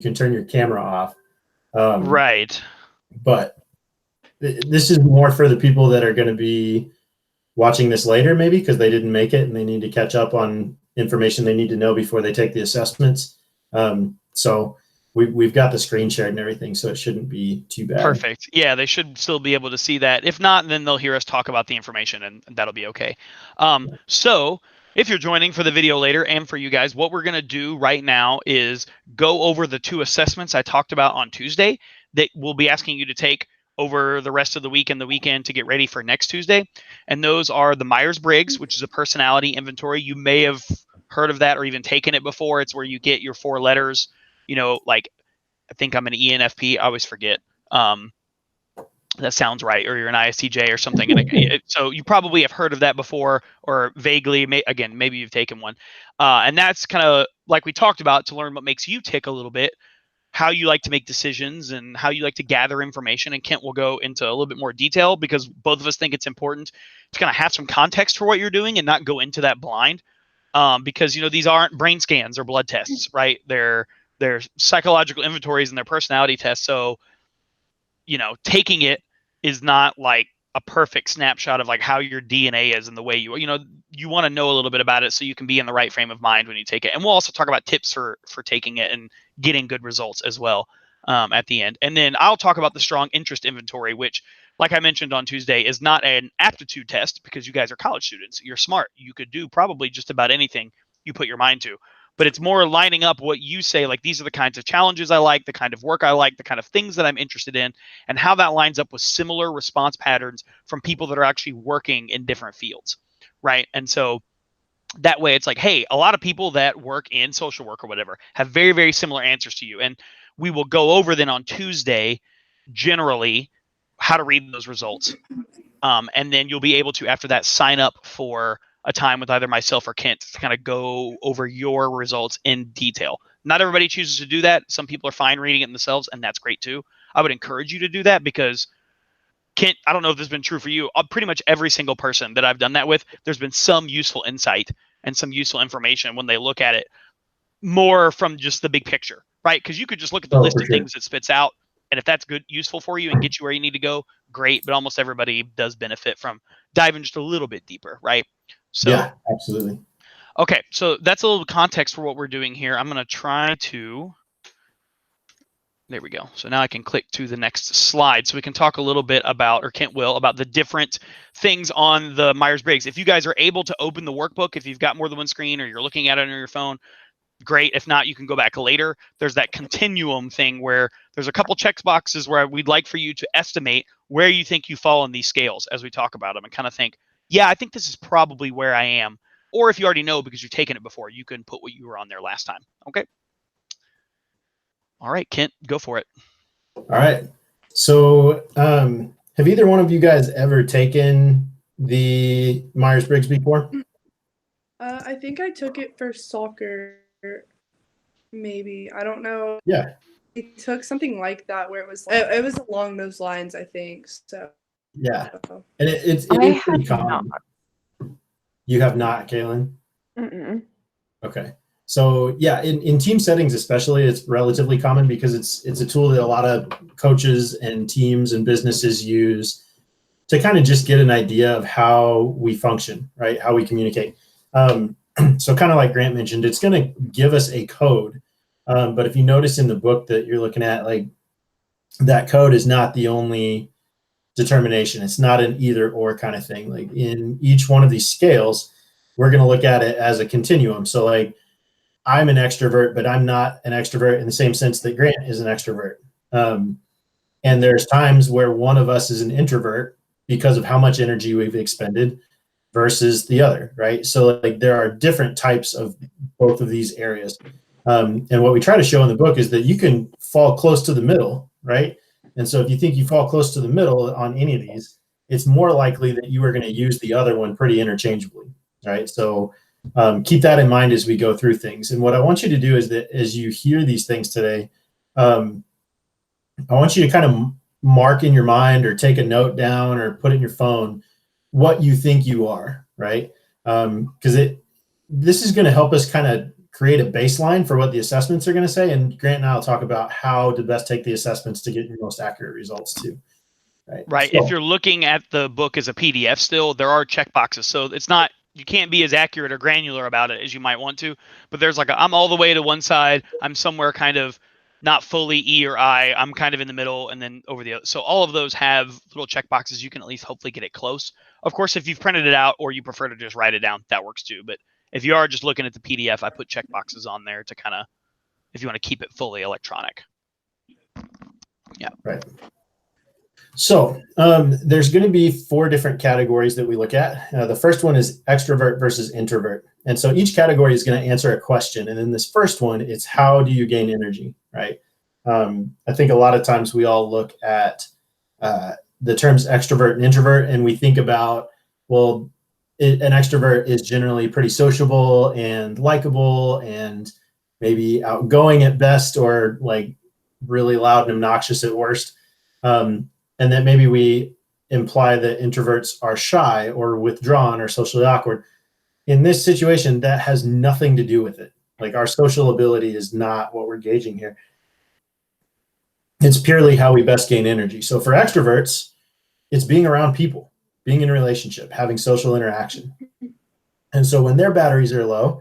can turn your camera off. Right. But this is more for the people that are going to be watching this later, maybe because they didn't make it and they need to catch up on information they need to know before they take the assessments. So we've got the screen shared and everything, so it shouldn't be too bad. Perfect. Yeah, they should still be able to see that. If not, then they'll hear us talk about the information, and that'll be okay. So if you're joining for the video later and for you guys, what we're going to do right now is go over the 2 assessments I talked about on Tuesday that we'll be asking you to take over the rest of the week and the weekend to get ready for next Tuesday. And those are the Myers-Briggs, which is a personality inventory. You may have heard of that or even taken it before. It's where you get your 4 letters, like I think I'm an ENFP. I always forget. That sounds right. Or you're an ISTJ or something. And so you probably have heard of that before, or vaguely, maybe you've taken one. And that's kind of like we talked about, to learn what makes you tick a little bit, how you like to make decisions and how you like to gather information. And Kent will go into a little bit more detail because both of us think it's important to kind of have some context for what you're doing and not go into that blind. Because, these aren't brain scans or blood tests, right? They're psychological inventories and their personality tests. So, taking it is not like a perfect snapshot of like how your DNA is and the way you want to know a little bit about it so you can be in the right frame of mind when you take it. And we'll also talk about tips for taking it and getting good results as well at the end. And then I'll talk about the strong interest inventory, which, like I mentioned on Tuesday, is not an aptitude test because you guys are college students. You're smart. You could do probably just about anything you put your mind to. But it's more lining up what you say, like these are the kinds of challenges I like, the kind of work I like, the kind of things that I'm interested in, and how that lines up with similar response patterns from people that are actually working in different fields, right? And so that way it's like, hey, a lot of people that work in social work or whatever have very, very similar answers to you. And we will go over then on Tuesday, generally, how to read those results. And then you'll be able to, after that, sign up for a time with either myself or Kent to kind of go over your results in detail. Not everybody chooses to do that. Some people are fine reading it themselves, and that's great too. I would encourage you to do that because, Kent, I don't know if this has been true for you. Pretty much every single person that I've done that with, there's been some useful insight and some useful information when they look at it more from just the big picture, right? Because you could just look at the list of things it spits out, and if that's good, useful for you and get you where you need to go, great. But almost everybody does benefit from diving just a little bit deeper, right? So, yeah, absolutely. Okay, so that's a little context for what we're doing here. I'm going to try to, there we go. So now I can click to the next slide so we can talk a little bit about, or Kent will, about the different things on the Myers-Briggs. If you guys are able to open the workbook, if you've got more than one screen or you're looking at it on your phone, great. If not, you can go back later. There's that continuum thing where there's a couple check boxes where we'd like for you to estimate where you think you fall on these scales as we talk about them and kind of think, yeah, I think this is probably where I am. Or if you already know because you've taken it before, you can put what you were on there last time. Okay. All right, Kent, go for it. All right. So have either one of you guys ever taken the Myers-Briggs before? I think I took it for soccer, maybe. I don't know. Yeah. I took something like that where it was along those lines, I think. So yeah, and it is pretty common. You have not, Kaylin? Okay. So yeah, in team settings especially, it's relatively common because it's a tool that a lot of coaches and teams and businesses use to kind of just get an idea of how we function, right? How we communicate. So kind of like Grant mentioned, it's going to give us a code. But if you notice in the book that you're looking at, like that code is not the only determination. It's not an either or kind of thing. Like in each one of these scales, we're going to look at it as a continuum. So like I'm an extrovert, but I'm not an extrovert in the same sense that Grant is an extrovert. And there's times where one of us is an introvert because of how much energy we've expended versus the other, right? So like there are different types of both of these areas. And what we try to show in the book is that you can fall close to the middle, right? And so if you think you fall close to the middle on any of these, it's more likely that you are going to use the other one pretty interchangeably, right? So keep that in mind as we go through things. And what I want you to do is that as you hear these things today, I want you to kind of mark in your mind or take a note down or put it in your phone what you think you are, right? Because this is going to help us kind of create a baseline for what the assessments are going to say. And Grant and I will talk about how to best take the assessments to get your most accurate results too. Right. So, if you're looking at the book as a PDF still, there are checkboxes. So it's not, you can't be as accurate or granular about it as you might want to, but there's like I'm all the way to one side. I'm somewhere kind of not fully E or I. I'm kind of in the middle and then over the other. So all of those have little checkboxes. You can at least hopefully get it close. Of course, if you've printed it out or you prefer to just write it down, that works too. But if you are just looking at the PDF, I put checkboxes on there to kind of, if you want to keep it fully electronic. Yeah. Right. So there's going to be 4 different categories that we look at. The first one is extrovert versus introvert. And so each category is going to answer a question. And in this first one, it's how do you gain energy, right? I think a lot of times we all look at the terms extrovert and introvert, and we think about, well, an extrovert is generally pretty sociable and likable and maybe outgoing at best, or like really loud and obnoxious at worst. And then maybe we imply that introverts are shy or withdrawn or socially awkward. In this situation, that has nothing to do with it. Like, our social ability is not what we're gauging here. It's purely how we best gain energy. So for extroverts, it's being around people, being in a relationship, having social interaction. And so when their batteries are low,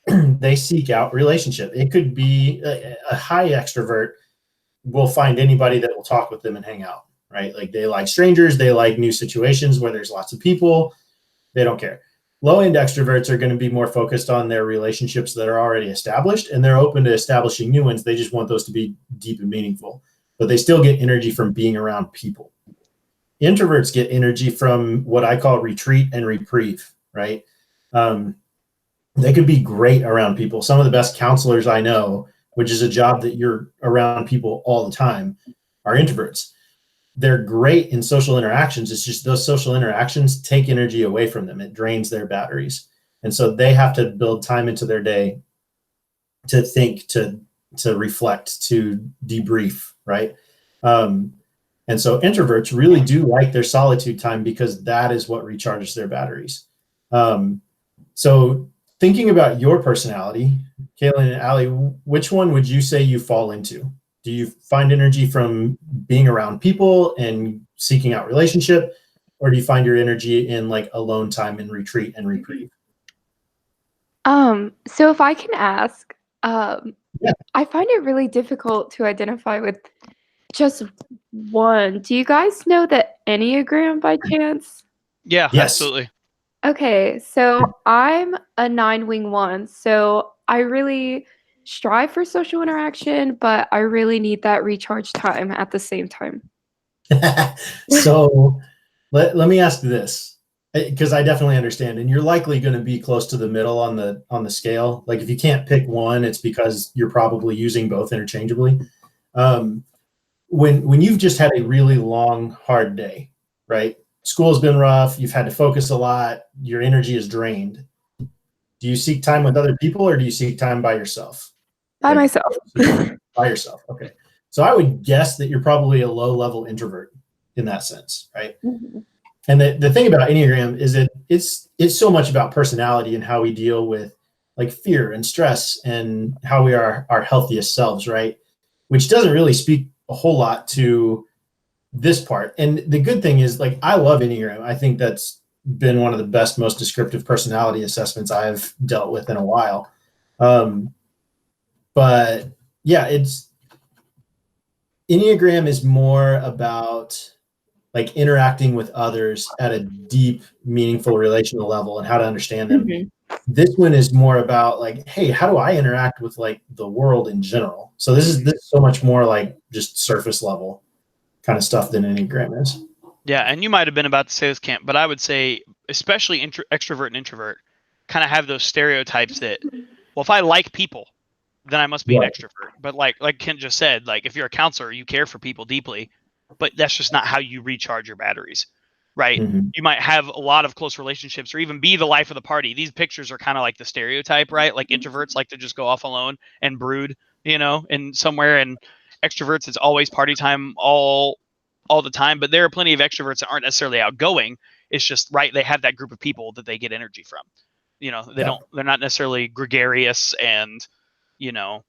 they seek out relationship. It could be a high extrovert will find anybody that will talk with them and hang out. Right? Like, they like strangers, they like new situations where there's lots of people, they don't care. Low-end extroverts are going to be more focused on their relationships that are already established, and they're open to establishing new ones. They just want those to be deep and meaningful, but they still get energy from being around people. Introverts get energy from what I call retreat and reprieve, right? They could be great around people. Some of the best counselors I know, which is a job that you're around people all the time, are introverts. They're great in social interactions. It's just those social interactions take energy away from them. It drains their batteries. And so they have to build time into their day to think, to reflect, to debrief, right? And so introverts really do like their solitude time because that is what recharges their batteries. So thinking about your personality, Kaylin and Allie, which one would you say you fall into? Do you find energy from being around people and seeking out relationship, or do you find your energy in like alone time and retreat and reprieve? So if I can ask, I find it really difficult to identify with just one. Do you guys know the Enneagram by chance? Yeah, yes. Absolutely. Okay, so I'm a 9-wing 1, so I really strive for social interaction, but I really need that recharge time at the same time. So let me ask this, because I definitely understand, and you're likely going to be close to the middle on the scale. Like, if you can't pick one, it's because you're probably using both interchangeably. When you've just had a really long, hard day, right? School's been rough, you've had to focus a lot, your energy is drained. Do you seek time with other people, or do you seek time by yourself? By myself. By yourself. Okay. So I would guess that you're probably a low-level introvert in that sense, right? Mm-hmm. And the thing about Enneagram is that it's so much about personality and how we deal with like fear and stress and how we are our healthiest selves, right? Which doesn't really speak a whole lot to this part. And the good thing is, like, I love Enneagram. I think that's been one of the best, most descriptive personality assessments I've dealt with in a while. But yeah, Enneagram is more about like interacting with others at a deep, meaningful relational level and how to understand them. Mm-hmm. This one is more about like, hey, how do I interact with like the world in general? So this is so much more like just surface level kind of stuff than Enneagram is. Yeah, and you might have been about to say this, Camp, but I would say especially extrovert and introvert kind of have those stereotypes that, well, if I like people, then I must be an extrovert. But like Kent just said, like, if you're a counselor, you care for people deeply, but that's just not how you recharge your batteries, right? Mm-hmm. You might have a lot of close relationships or even be the life of the party. These pictures are kind of like the stereotype, right? Like, introverts like to just go off alone and brood, in somewhere, and extroverts, it's always party time all the time. But there are plenty of extroverts that aren't necessarily outgoing. It's just, right, they have that group of people that they get energy from. You know, they're not necessarily gregarious and, you know,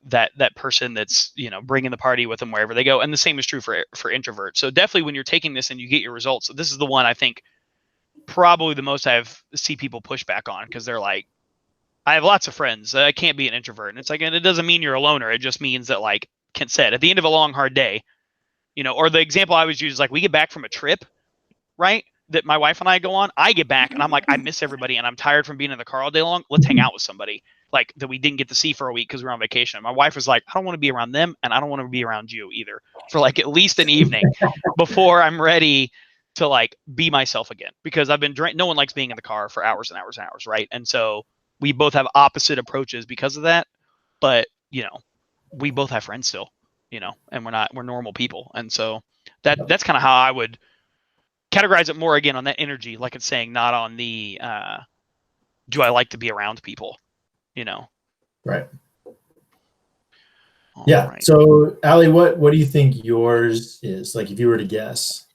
that person that's, you know, bringing the party with them wherever they go. And the same is true for introverts. So definitely when you're taking this and you get your results, so this is the one I think probably the most see people push back on, because they're like, I have lots of friends. I can't be an introvert. And it's like, and it doesn't mean you're a loner. It just means that, like Kent said, at the end of a long, hard day, you know, or the example I always use is like, we get back from a trip, right? That my wife and I go on, I get back and I'm like, I miss everybody and I'm tired from being in the car all day long. Let's hang out with somebody like that we didn't get to see for a week because we were on vacation. My wife was like, I don't want to be around them and I don't want to be around you either for like at least an evening before I'm ready to like be myself again, because I've been no one likes being in the car for hours and hours and hours, right? And so we both have opposite approaches because of that. But, you know, we both have friends still, you know, and we're normal people. And so that's kind of how I would categorize it, more again on that energy, like it's saying, not on the do I like to be around people, you know? Right. Yeah. Right. So Allie, what do you think yours is? Like if you were to guess.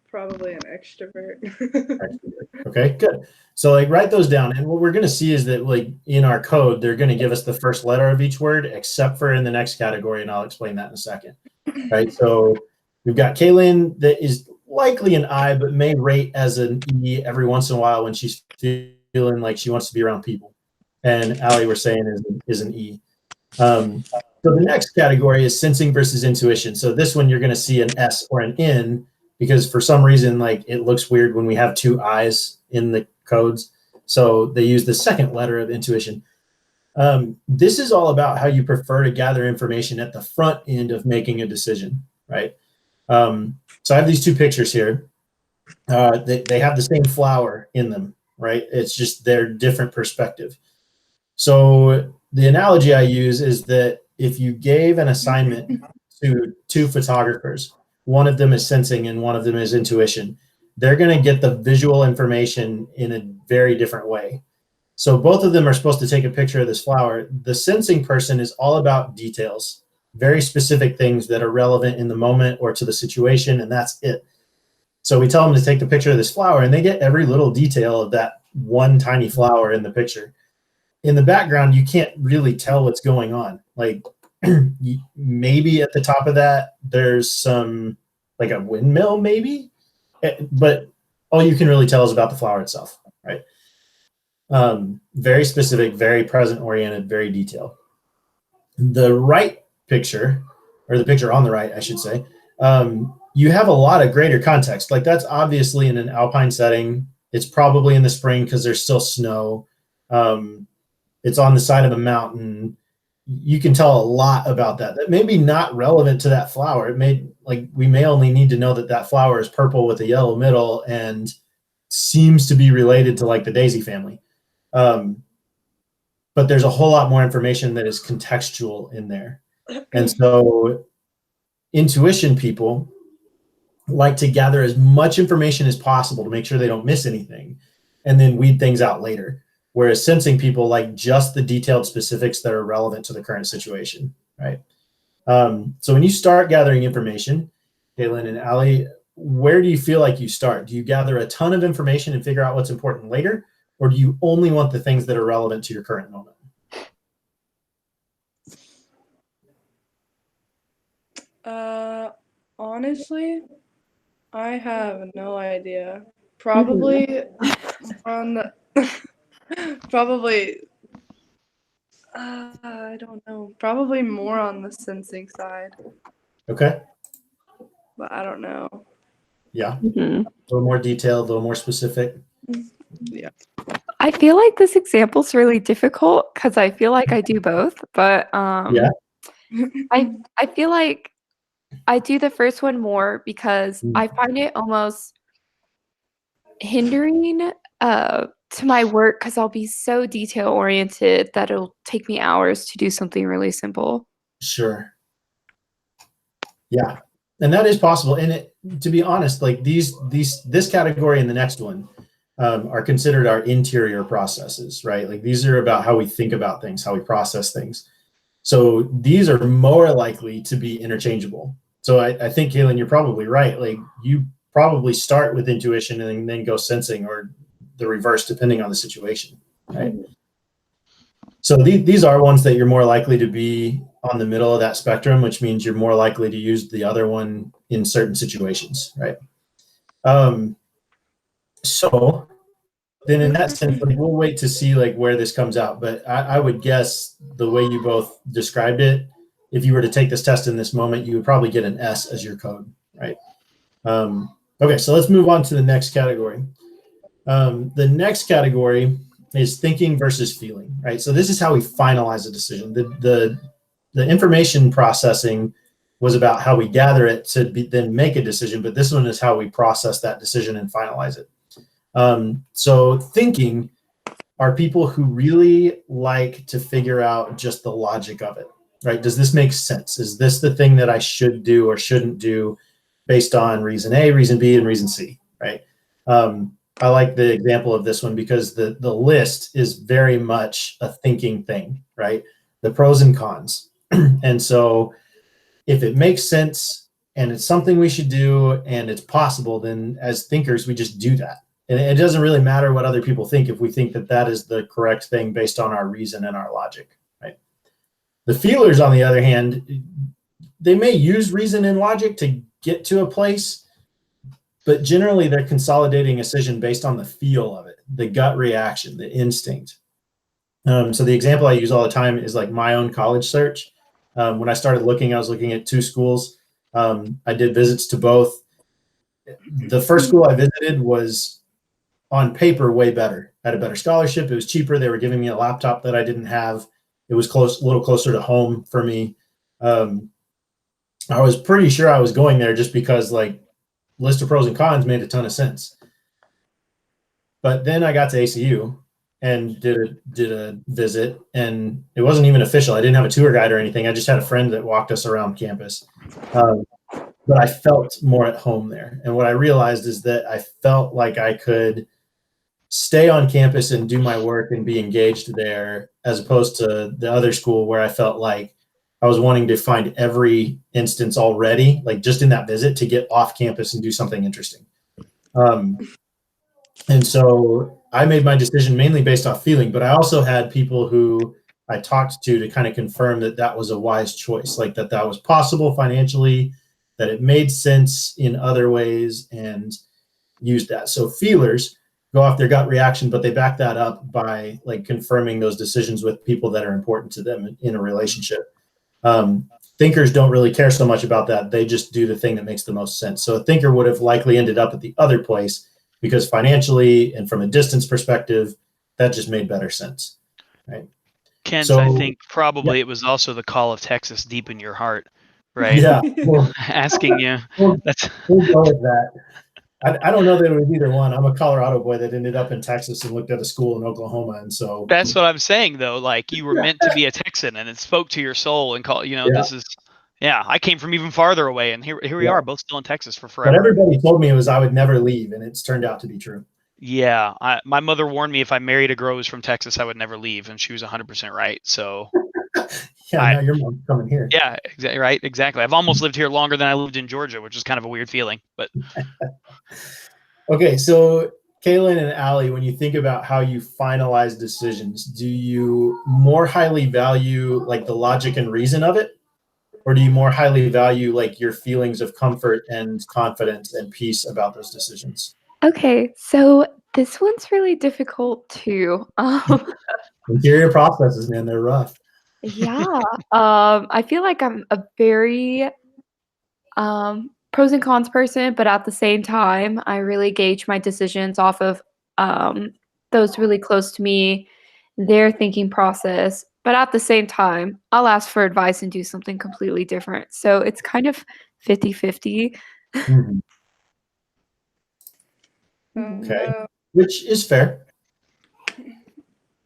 Probably an extrovert. Okay, good. So like write those down. And what we're going to see is that like in our code, they're going to give us the first letter of each word, except for in the next category. And I'll explain that in a second. Right. So we've got Kaylin that is likely an I, but may rate as an E every once in a while when she's feeling like she wants to be around people. And Allie, we're saying is an E. So the next category is sensing versus intuition. So this one, you're going to see an S or an N, because for some reason, like it looks weird when we have two I's in the codes. So they use the second letter of intuition. This is all about how you prefer to gather information at the front end of making a decision, right? So I have these two pictures here. They have the same flower in them, right? It's just their different perspective. So the analogy I use is that if you gave an assignment to two photographers, one of them is sensing and one of them is intuition, they're going to get the visual information in a very different way. So both of them are supposed to take a picture of this flower. The sensing person is all about details, very specific things that are relevant in the moment or to the situation, and that's it. So we tell them to take the picture of this flower, and they get every little detail of that one tiny flower in the picture. In the background, you can't really tell what's going on. Like maybe at the top of that, there's some, like a windmill maybe, but all you can really tell is about the flower itself, right? Very specific, very present oriented, very detailed. The right picture, or the picture on the right, I should say, you have a lot of greater context. Like that's obviously in an alpine setting. It's probably in the spring because there's still snow. It's on the side of a mountain. You can tell a lot about that. That may be not relevant to that flower. It may, like, we may only need to know that that flower is purple with a yellow middle and seems to be related to like the daisy family. But there's a whole lot more information that is contextual in there. And so intuition people like to gather as much information as possible to make sure they don't miss anything and then weed things out later. Whereas sensing people like just the detailed specifics that are relevant to the current situation, right? So when you start gathering information, Kaylin and Allie, where do you feel like you start? Do you gather a ton of information and figure out what's important later? Or do you only want the things that are relevant to your current moment? Honestly, I have no idea. Probably on the... Probably, I don't know. Probably more on the sensing side. Okay. But I don't know. Yeah. A little more detailed, a little more specific. Yeah. I feel like this example is really difficult because I feel like I do both. But yeah. I feel like I do the first one more because I find it almost hindering to my work because I'll be so detail oriented that it'll take me hours to do something really simple. Sure. Yeah. And that is possible. And to be honest, like this category and the next one are considered our interior processes, right? Like these are about how we think about things, how we process things. So these are more likely to be interchangeable. So I think, Kaylin, you're probably right. Like you probably start with intuition and then go sensing, or the reverse depending on the situation, right? So these are ones that you're more likely to be on the middle of that spectrum, which means you're more likely to use the other one in certain situations, right? So then in that sense, like, we'll wait to see like where this comes out. But I would guess the way you both described it, if you were to take this test in this moment, you would probably get an S as your code, right? Okay, so let's move on to the next category. The next category is thinking versus feeling, right? So this is how we finalize a decision. The information processing was about how we gather it to then make a decision, but this one is how we process that decision and finalize it. So thinking are people who really like to figure out just the logic of it, right? Does this make sense? Is this the thing that I should do or shouldn't do based on reason A, reason B, and reason C, right? I like the example of this one because the list is very much a thinking thing, right? The pros and cons. And so if it makes sense and it's something we should do and it's possible, then as thinkers, we just do that. And it doesn't really matter what other people think if we think that that is the correct thing based on our reason and our logic, right? The feelers, on the other hand, they may use reason and logic to get to a place, but generally they're consolidating a decision based on the feel of it, the gut reaction, the instinct. So the example I use all the time is like my own college search. When I started looking, I was looking at 2 schools. I did visits to both. The first school I visited was on paper way better. I had a better scholarship. It was cheaper. They were giving me a laptop that I didn't have. It was a little closer to home for me. I was pretty sure I was going there just because like list of pros and cons made a ton of sense. But then I got to ACU and did a visit, and it wasn't even official. I didn't have a tour guide or anything. I just had a friend that walked us around campus. But I felt more at home there. And what I realized is that I felt like I could stay on campus and do my work and be engaged there, as opposed to the other school where I felt like I was wanting to find every instance already, like just in that visit, to get off campus and do something interesting. And so I made my decision mainly based off feeling, but I also had people who I talked to kind of confirm that that was a wise choice, like that was possible financially, that it made sense in other ways, and used that. So feelers go off their gut reaction, but they back that up by like confirming those decisions with people that are important to them in a relationship. Thinkers don't really care so much about that. They just do the thing that makes the most sense. So a thinker would have likely ended up at the other place because financially and from a distance perspective, that just made better sense, right? Kent, So, I think probably yeah. It was also the call of Texas deep in your heart, right? Yeah, well, Asking you. we'll That's go with that. I don't know that it was either one. I'm a Colorado boy that ended up in Texas and looked at a school in Oklahoma, and so that's what I'm saying though. Like you were meant to be a Texan, and it spoke to your soul and call. This is. Yeah, I came from even farther away, and here we are, both still in Texas for forever. But everybody told me I would never leave, and it's turned out to be true. Yeah, my mother warned me if I married a girl who was from Texas, I would never leave, and she was 100% right. So. Now your mom's coming here. Yeah, exactly. Right, exactly. I've almost lived here longer than I lived in Georgia, which is kind of a weird feeling. But okay, so Kaylin and Allie, when you think about how you finalize decisions, do you more highly value like the logic and reason of it, or do you more highly value like your feelings of comfort and confidence and peace about those decisions? Okay, so this one's really difficult too. Interior processes, man, they're rough. Yeah. I feel like I'm a very pros and cons person, but at the same time, I really gauge my decisions off of those really close to me, their thinking process. But at the same time, I'll ask for advice and do something completely different. So it's kind of 50-50. Mm-hmm. Okay, which is fair.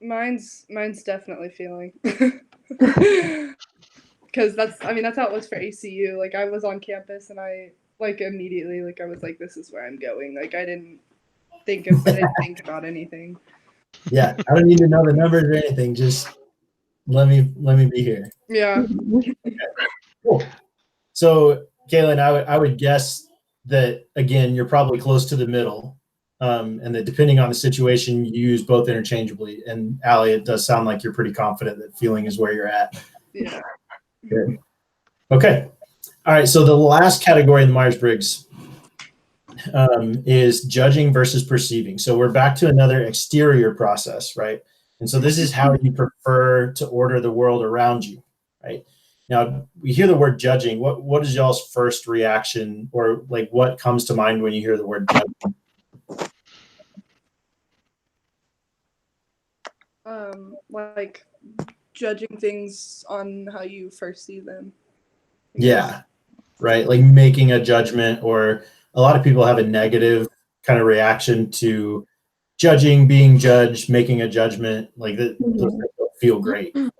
Mine's definitely feeling. Because that's how it was for ACU. Like I was on campus and I like immediately I was like, this is where I'm going. Like I didn't think about anything. Yeah, I don't need to know the numbers or anything. Just let me be here. Yeah. Okay. Cool. So Kaylin, I would guess that again you're probably close to the middle. and that depending on the situation, you use both interchangeably. And Allie, it does sound like you're pretty confident that feeling is where you're at. Yeah. Good. Okay. All right. So the last category in the Myers-Briggs is judging versus perceiving. So we're back to another exterior process, right? And so this is how you prefer to order the world around you, right? Now, we hear the word judging. What is y'all's first reaction, or like what comes to mind when you hear the word judging? Like judging things on how you first see them. Yeah, right. Like making a judgment, or a lot of people have a negative kind of reaction to judging, being judged, making a judgment. Like that, those things don't feel great. Right?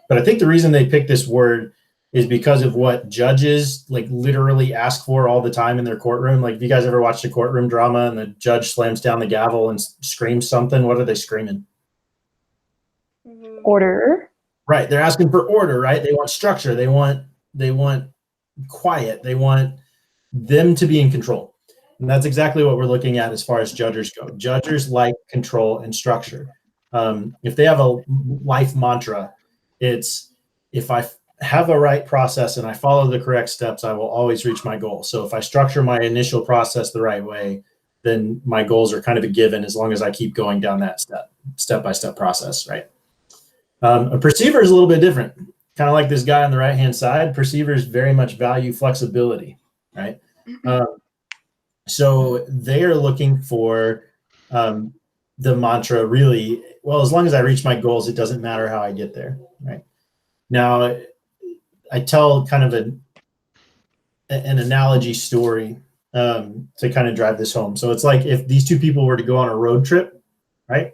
But I think the reason they picked this word is because of what judges like literally ask for all the time in their courtroom. Like, if you guys ever watched a courtroom drama and the judge slams down the gavel and screams something, what are they screaming? Order. Right. They're asking for order, right? They want structure. They want quiet. They want them to be in control. And that's exactly what we're looking at as far as judges go. Judges like control and structure. If they have a life mantra, it's, if I have a right process and I follow the correct steps, I will always reach my goal. So if I structure my initial process the right way, then my goals are kind of a given as long as I keep going down that step-by-step process, right? A perceiver is a little bit different. Kind of like this guy on the right-hand side, perceivers very much value flexibility, right? So they are looking for the mantra really, well, as long as I reach my goals, it doesn't matter how I get there, right? Now, I tell kind of an analogy story to kind of drive this home. So it's like if these two people were to go on a road trip, right?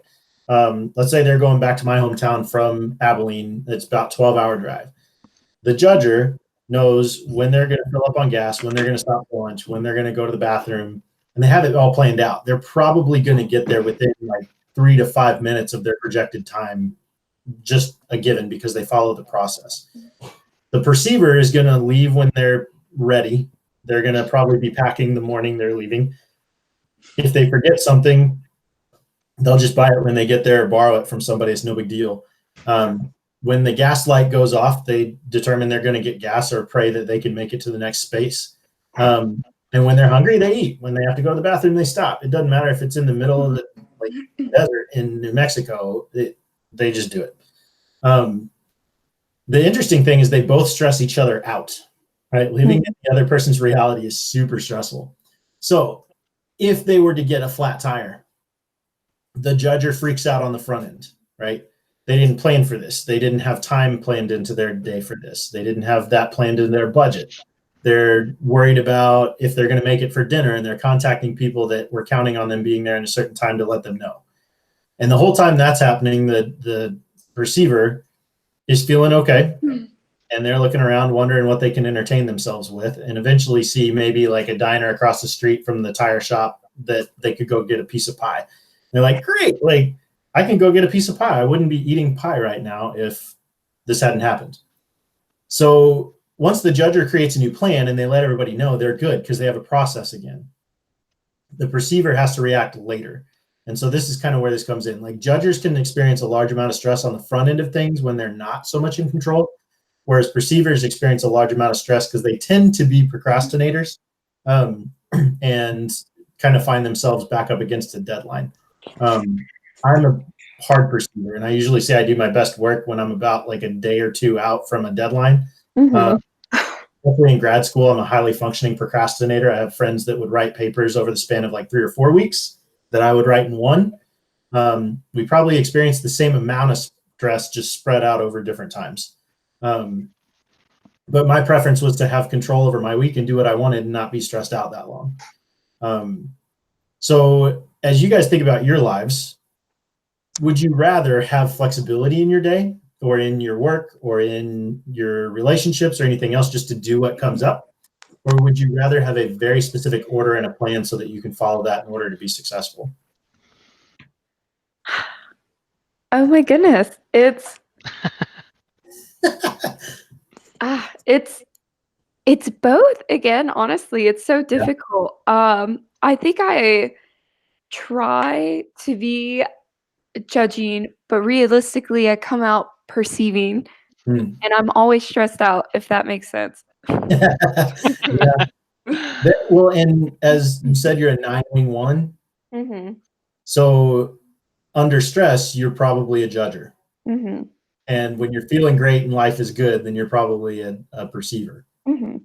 Let's say they're going back to my hometown from Abilene. It's about 12-hour drive. The judger knows when they're going to fill up on gas, when they're going to stop for lunch, when they're going to go to the bathroom, and they have it all planned out. They're probably going to get there within like 3 to 5 minutes of their projected time, just a given, because they follow the process. The perceiver is going to leave when they're ready. They're going to probably be packing the morning they're leaving. If they forget something, they'll just buy it when they get there or borrow it from somebody. It's no big deal. When the gas light goes off, they determine they're going to get gas or pray that they can make it to the next space. And when they're hungry, they eat. When they have to go to the bathroom, they stop. It doesn't matter if it's in the middle of the desert in New Mexico. They just do it. The interesting thing is they both stress each other out, right? Living in the other person's reality is super stressful. So if they were to get a flat tire, the judger freaks out on the front end, right? They didn't plan for this. They didn't have time planned into their day for this. They didn't have that planned in their budget. They're worried about if they're going to make it for dinner, and they're contacting people that were counting on them being there in a certain time to let them know. And the whole time that's happening, the perceiver is feeling okay. And they're looking around wondering what they can entertain themselves with, and eventually see maybe like a diner across the street from the tire shop that they could go get a piece of pie. And they're like, great, like I can go get a piece of pie. I wouldn't be eating pie right now if this hadn't happened. So once the judger creates a new plan and they let everybody know, they're good because they have a process again. The perceiver has to react later. And so this is kind of where this comes in. Like, judgers can experience a large amount of stress on the front end of things when they're not so much in control, whereas perceivers experience a large amount of stress because they tend to be procrastinators and kind of find themselves back up against a deadline. I'm a hard perceiver, and I usually say I do my best work when I'm about like a day or two out from a deadline. Hopefully in grad school, I'm a highly functioning procrastinator. I have friends that would write papers over the span of like 3 or 4 weeks that I would write in one. We probably experience the same amount of stress, just spread out over different times. But my preference was to have control over my week and do what I wanted and not be stressed out that long. So as you guys think about your lives, would you rather have flexibility in your day or in your work or in your relationships or anything else just to do what comes up? Or would you rather have a very specific order and a plan so that you can follow that in order to be successful? Oh my goodness. It's it's both. Again, honestly, it's so difficult. I think I try to be judging, but realistically, I come out perceiving, and I'm always stressed out, if that makes sense. Yeah. Well, and as you said, you're a 9-wing-1. Mm-hmm. So under stress, you're probably a judger. Mm-hmm. And when you're feeling great and life is good, then you're probably a perceiver. Mm-hmm.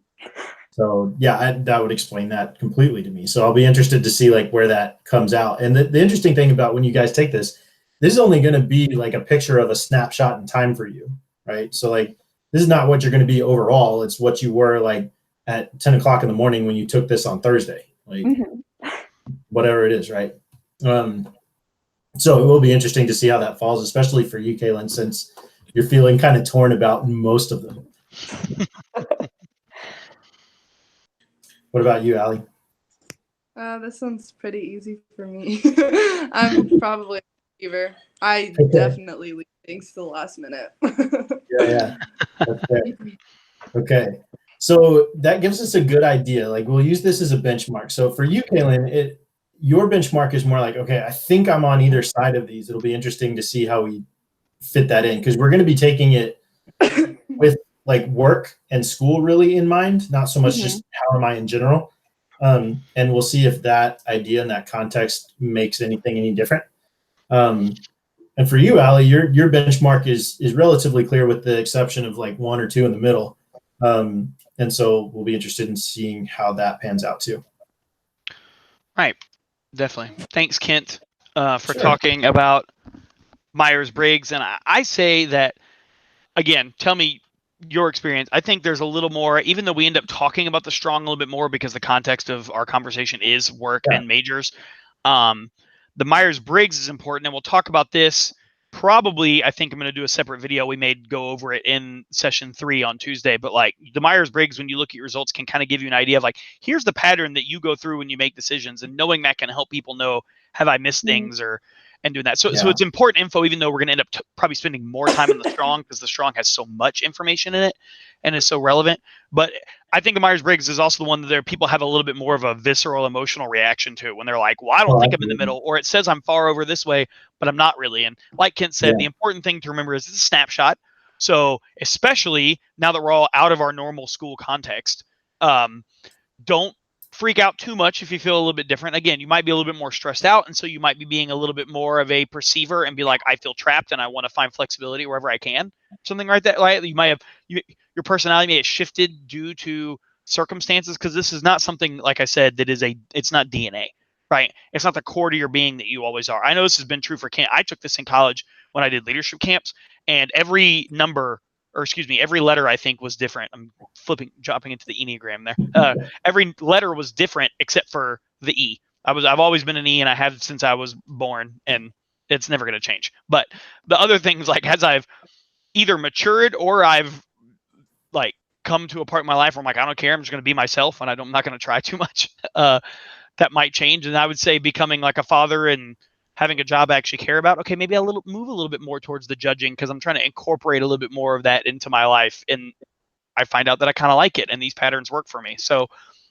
So yeah, that would explain that completely to me. So I'll be interested to see like where that comes out. And the interesting thing about when you guys take this is only going to be like a picture of a snapshot in time for you, right? So like this is not what you're going to be overall. It's what you were like at 10 o'clock in the morning when you took this on Thursday, like whatever it is, right? So it will be interesting to see how that falls, especially for you, Kaylin, since you're feeling kind of torn about most of them. What about you, Allie? This one's pretty easy for me. I'm probably a receiver. I definitely leave things to the last minute. Yeah. That's fair. Okay. So that gives us a good idea. Like we'll use this as a benchmark. So for you, Kaylin, your benchmark is more like, okay, I think I'm on either side of these. It'll be interesting to see how we fit that in because we're going to be taking it with like work and school really in mind, not so much just how am I in general. And we'll see if that idea and that context makes anything any different. And for you, Allie, your benchmark is relatively clear with the exception of like 1 or 2 in the middle. And so we'll be interested in seeing how that pans out too. Right. Definitely. Thanks, Kent, for talking about Myers-Briggs. And I say that, again, tell me your experience. I think there's a little more, even though we end up talking about the strong a little bit more because the context of our conversation is work and majors. The Myers-Briggs is important, and we'll talk about this probably. I think I'm going to do a separate video. We may go over it in session 3 on Tuesday, but like the Myers-Briggs, when you look at your results, can kind of give you an idea of like, here's the pattern that you go through when you make decisions, and knowing that can help people know, have I missed things and doing that. So it's important info, even though we're going to end up probably spending more time in the strong because the strong has so much information in it and is so relevant. But I think the Myers-Briggs is also the one that people have a little bit more of a visceral emotional reaction to when they're like, well, I don't think I'm in the middle, or it says I'm far over this way, but I'm not really. And like Kent said, the important thing to remember is it's a snapshot. So especially now that we're all out of our normal school context, don't freak out too much if you feel a little bit different. Again, you might be a little bit more stressed out, and so you might be being a little bit more of a perceiver and be like, I feel trapped and I want to find flexibility wherever I can. Something like that. Like you might have your personality may have shifted due to circumstances, because this is not something, like I said, that is it's not DNA, right? It's not the core to your being that you always are. I know this has been true for camp. I took this in college when I did leadership camps, and every letter I think was different. I'm dropping into the Enneagram there. Every letter was different except for the E. I've always been an E, and I have since I was born, and it's never going to change. But the other things, like as I've either matured or I've like come to a part in my life where I'm like, I don't care, I'm just going to be myself, and I'm not going to try too much. That might change. And I would say becoming like a father and having a job I actually care about, okay, maybe move a little bit more towards the judging, because I'm trying to incorporate a little bit more of that into my life, and I find out that I kind of like it and these patterns work for me. So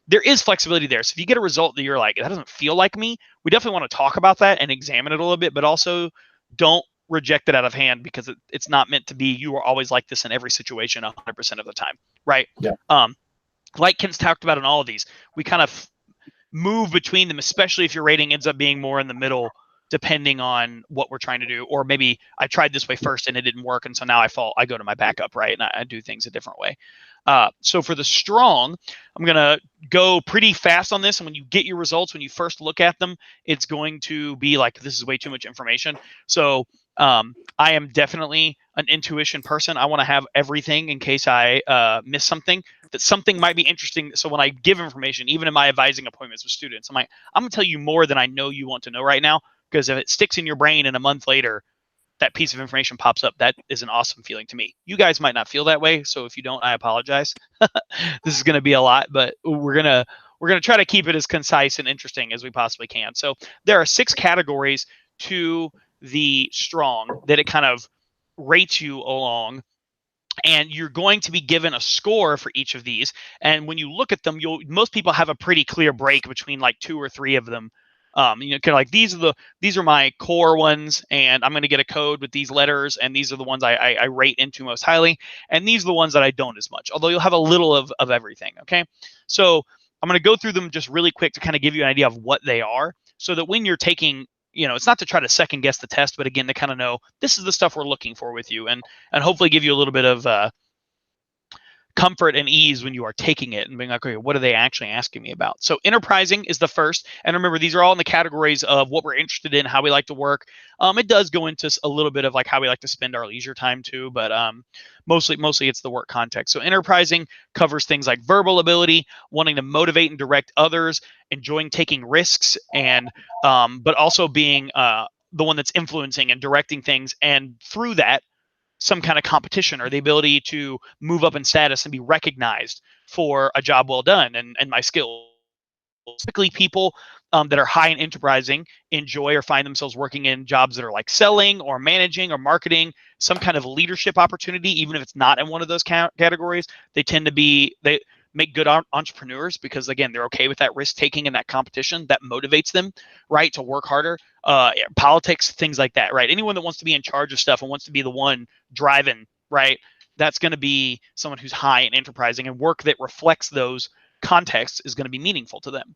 there is flexibility there. So if you get a result that you're like, that doesn't feel like me, we definitely want to talk about that and examine it a little bit, but also don't reject it out of hand, because it's not meant to be you are always like this in every situation 100% of the time, right? Like Ken's talked about in all of these, we kind of move between them, especially if your rating ends up being more in the middle, depending on what we're trying to do. Or maybe I tried this way first and it didn't work, and so now I go to my backup, right? And I do things a different way. So for the strong, I'm going to go pretty fast on this. And when you get your results, when you first look at them, it's going to be like, this is way too much information. So I am definitely an intuition person. I want to have everything in case I miss something, that something might be interesting. So when I give information, even in my advising appointments with students, I'm like, I'm going to tell you more than I know you want to know right now, because if it sticks in your brain and a month later, that piece of information pops up, that is an awesome feeling to me. You guys might not feel that way, so if you don't, I apologize. This is going to be a lot, but we're going to try to keep it as concise and interesting as we possibly can. So there are 6 categories to the strong that it kind of rates you along. And you're going to be given a score for each of these. And when you look at them, most people have a pretty clear break between like 2 or 3 of them. You know, kind of like these are my core ones, and I'm going to get a code with these letters, and these are the ones I rate into most highly, and these are the ones that I don't as much. Although you'll have a little of everything. Okay, so I'm going to go through them just really quick to kind of give you an idea of what they are, so that when you're taking, you know, it's not to try to second guess the test, but again, to kind of know this is the stuff we're looking for with you, and hopefully give you a little bit of comfort and ease when you are taking it and being like, okay, what are they actually asking me about? So enterprising is the first. And remember, these are all in the categories of what we're interested in, how we like to work. It does go into a little bit of like how we like to spend our leisure time too, but mostly it's the work context. So enterprising covers things like verbal ability, wanting to motivate and direct others, enjoying taking risks, and but also being the one that's influencing and directing things, and through that, some kind of competition or the ability to move up in status and be recognized for a job well done and my skills. Typically, people that are high in enterprising enjoy or find themselves working in jobs that are like selling or managing or marketing, some kind of leadership opportunity, even if it's not in one of those categories. They tend to be, they make good entrepreneurs because, again, they're okay with that risk taking and that competition that motivates them, right, to work harder. Politics, things like that, right? Anyone that wants to be in charge of stuff and wants to be the one driving, right, that's going to be someone who's high in enterprising, and work that reflects those contexts is going to be meaningful to them.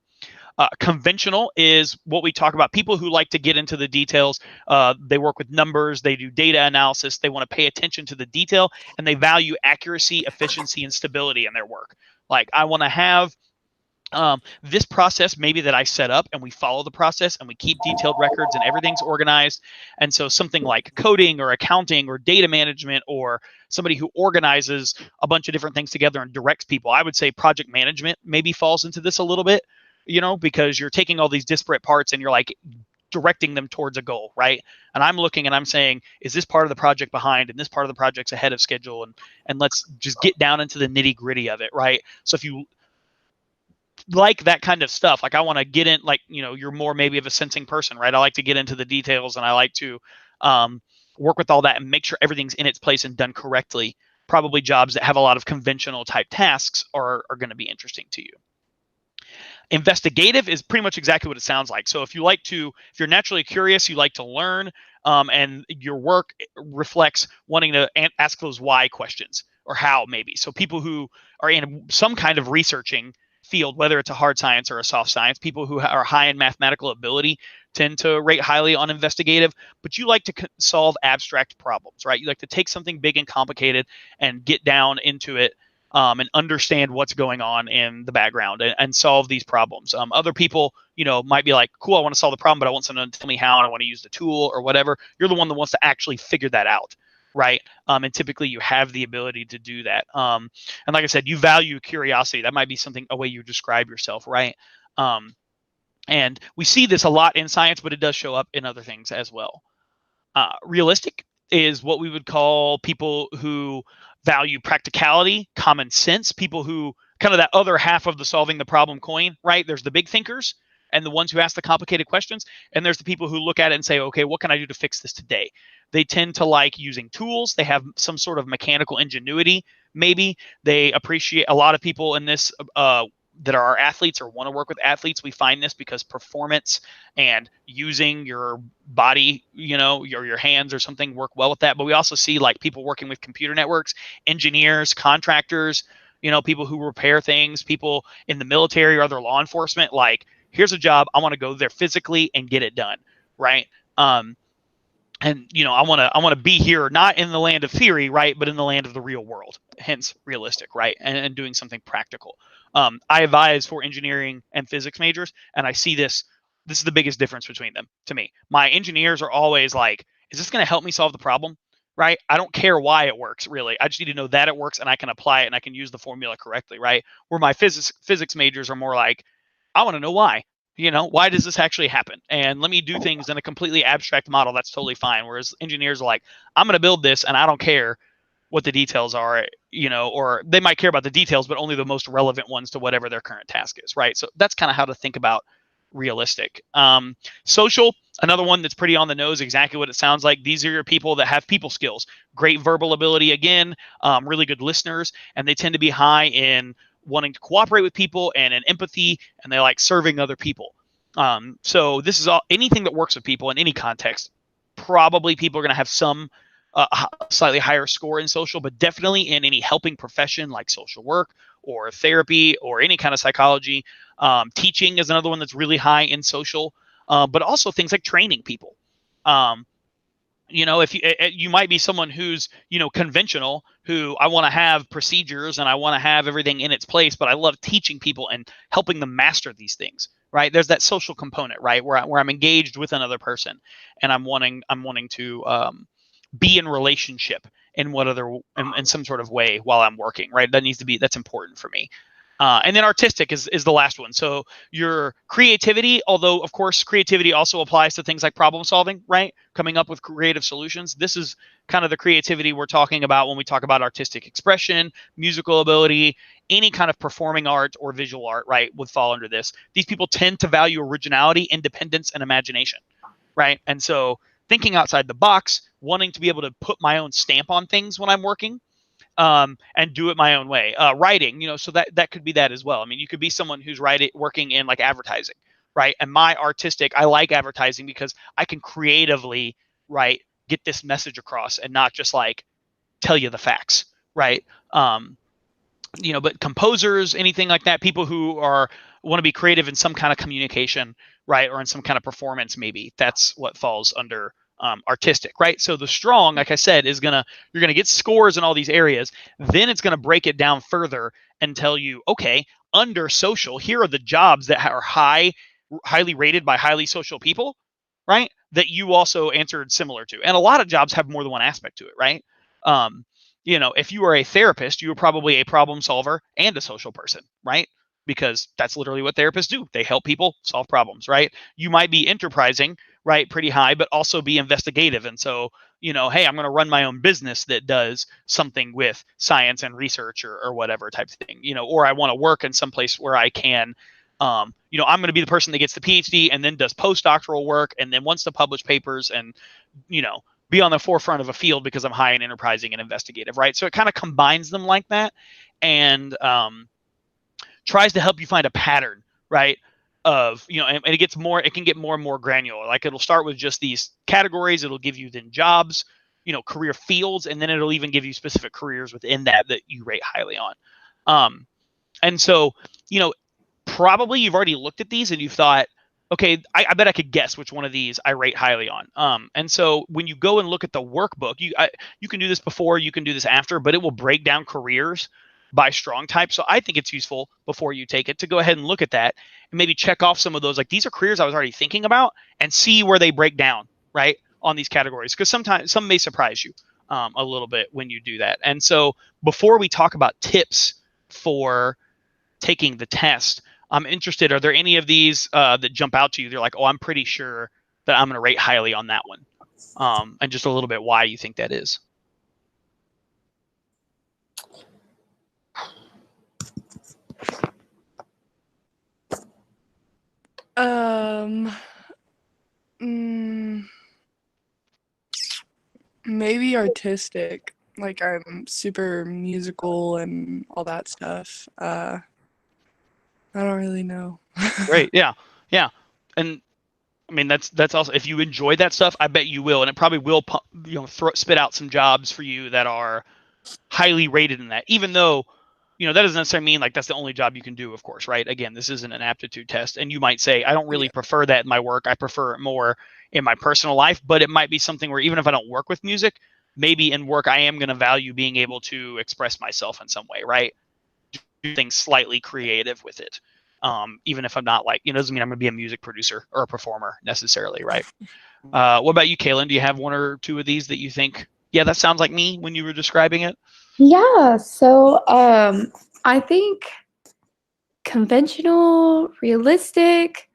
Conventional is what we talk about. People who like to get into the details. They work with numbers. They do data analysis. They want to pay attention to the detail, and they value accuracy, efficiency, and stability in their work. Like, I want to have this process maybe that I set up, and we follow the process, and we keep detailed records, and everything's organized. And so something like coding or accounting or data management, or somebody who organizes a bunch of different things together and directs people, I would say project management maybe falls into this a little bit, you know, because you're taking all these disparate parts and you're like directing them towards a goal, right? And I'm looking and I'm saying, is this part of the project behind, and this part of the project's ahead of schedule, and let's just get down into the nitty gritty of it, right? So if you like that kind of stuff, like I want to get in, like, you know, you're more maybe of a sensing person, right? I like to get into the details, and I like to work with all that and make sure everything's in its place and done correctly. Probably jobs that have a lot of conventional type tasks are going to be interesting to you. Investigative is pretty much exactly what it sounds like. So if you're naturally curious, you like to learn, and your work reflects wanting to ask those why questions, or how maybe. So people who are in some kind of researching field, whether it's a hard science or a soft science, people who are high in mathematical ability tend to rate highly on investigative. But you like to solve abstract problems, right? You like to take something big and complicated and get down into it, and understand what's going on in the background, and solve these problems. Other people, you know, might be like, cool, I want to solve the problem, but I want someone to tell me how, and I want to use the tool or whatever. You're the one that wants to actually figure that out, right? And typically you have the ability to do that. And like I said, you value curiosity. That might be a way you describe yourself, right? And we see this a lot in science, but it does show up in other things as well. Realistic is what we would call people who value practicality, common sense, people who kind of that other half of the solving the problem coin, right? There's the big thinkers and the ones who ask the complicated questions, and there's the people who look at it and say, okay, what can I do to fix this today? They tend to like using tools. They have some sort of mechanical ingenuity. Maybe they appreciate, a lot of people in this that are athletes or want to work with athletes. We find this because performance and using your body, you know, your hands or something work well with that. But we also see like people working with computer networks, engineers, contractors, you know, people who repair things, people in the military or other law enforcement. Like, here's a job, I want to go there physically and get it done, right? And you know, I want to be here, not in the land of theory, right, but in the land of the real world. Hence, realistic, right, and doing something practical. I advise for engineering and physics majors, and I see this. This is the biggest difference between them to me. My engineers are always like, "Is this going to help me solve the problem?" Right? I don't care why it works, really. I just need to know that it works, and I can apply it, and I can use the formula correctly, right? Where my physics majors are more like, I want to know why. You know, why does this actually happen? And let me do things in a completely abstract model. That's totally fine. Whereas engineers are like, I'm going to build this, and I don't care what the details are, you know, or they might care about the details, but only the most relevant ones to whatever their current task is, right? So that's kind of how to think about realistic. Social, another one that's pretty on the nose, exactly what it sounds like. These are your people that have people skills, great verbal ability, again, really good listeners, and they tend to be high in wanting to cooperate with people and in empathy, and they like serving other people. So this is all, anything that works with people in any context. Probably people are going to have some slightly higher score in social, but definitely in any helping profession like social work or therapy or any kind of psychology. Teaching is another one that's really high in social, but also things like training people. If you might be someone who's, conventional, who I want to have procedures and I want to have everything in its place, but I love teaching people and helping them master these things, right? There's that social component, right? Where I'm engaged with another person and I'm wanting to be in relationship in in some sort of way while I'm working, right? That's important for me. And then artistic is the last one. So your creativity, although of course creativity also applies to things like problem solving, right? Coming up with creative solutions. This is kind of the creativity we're talking about when we talk about artistic expression, musical ability, any kind of performing art or visual art, right, would fall under this. These people tend to value originality, independence, and imagination, right? And so thinking outside the box, wanting to be able to put my own stamp on things when I'm working, and do it my own way. Writing, so that could be that as well. I mean, you could be someone who's working in like advertising, right? And I like advertising because I can creatively, right, get this message across and not just like tell you the facts, right? But composers, anything like that, people who want to be creative in some kind of communication, right, or in some kind of performance, maybe that's what falls under artistic, right? So the strong, like I said, you're gonna get scores in all these areas. Then it's gonna break it down further and tell you, okay, under social, here are the jobs that are highly rated by highly social people, right? That you also answered similar to, and a lot of jobs have more than one aspect to it, right? If you are a therapist, you are probably a problem solver and a social person, right? Because that's literally what therapists do. They help people solve problems, right? You might be enterprising, right, pretty high, but also be investigative. And so, hey, I'm going to run my own business that does something with science and research or whatever type of thing, or I want to work in some place where I can, I'm going to be the person that gets the PhD and then does postdoctoral work and then wants to publish papers and, be on the forefront of a field because I'm high in enterprising and investigative, right? So it kind of combines them like that and tries to help you find a pattern, right? Of, and it can get more and more granular. Like it'll start with just these categories. It'll give you then jobs, career fields, and then it'll even give you specific careers within that you rate highly on. And so, probably you've already looked at these and you've thought, okay, I bet I could guess which one of these I rate highly on. And so when you go and look at the workbook, you can do this before, you can do this after, but it will break down careers by strong type. So I think it's useful before you take it to go ahead and look at that and maybe check off some of those. Like these are careers I was already thinking about and see where they break down, right, on these categories. Because sometimes some may surprise you a little bit when you do that. And so before we talk about tips for taking the test, I'm interested, are there any of these that jump out to you? They're like, oh, I'm pretty sure that I'm going to rate highly on that one. And just a little bit why you think that is. Maybe artistic. Like I'm super musical and all that stuff. I don't really know. Great. Yeah. And I mean, that's also, if you enjoy that stuff, I bet you will, and it probably will, spit out some jobs for you that are highly rated in that, even though, that doesn't necessarily mean like that's the only job you can do, of course, right? Again, this isn't an aptitude test, and you might say, I don't really prefer that in my work. I prefer it more in my personal life, but it might be something where even if I don't work with music, maybe in work, I am going to value being able to express myself in some way, right? Do things slightly creative with it. Even if I'm not like, doesn't mean I'm going to be a music producer or a performer necessarily, right? What about you, Kaylin? Do you have one or two of these that you think, yeah, that sounds like me when you were describing it? Yeah, so I think conventional, realistic.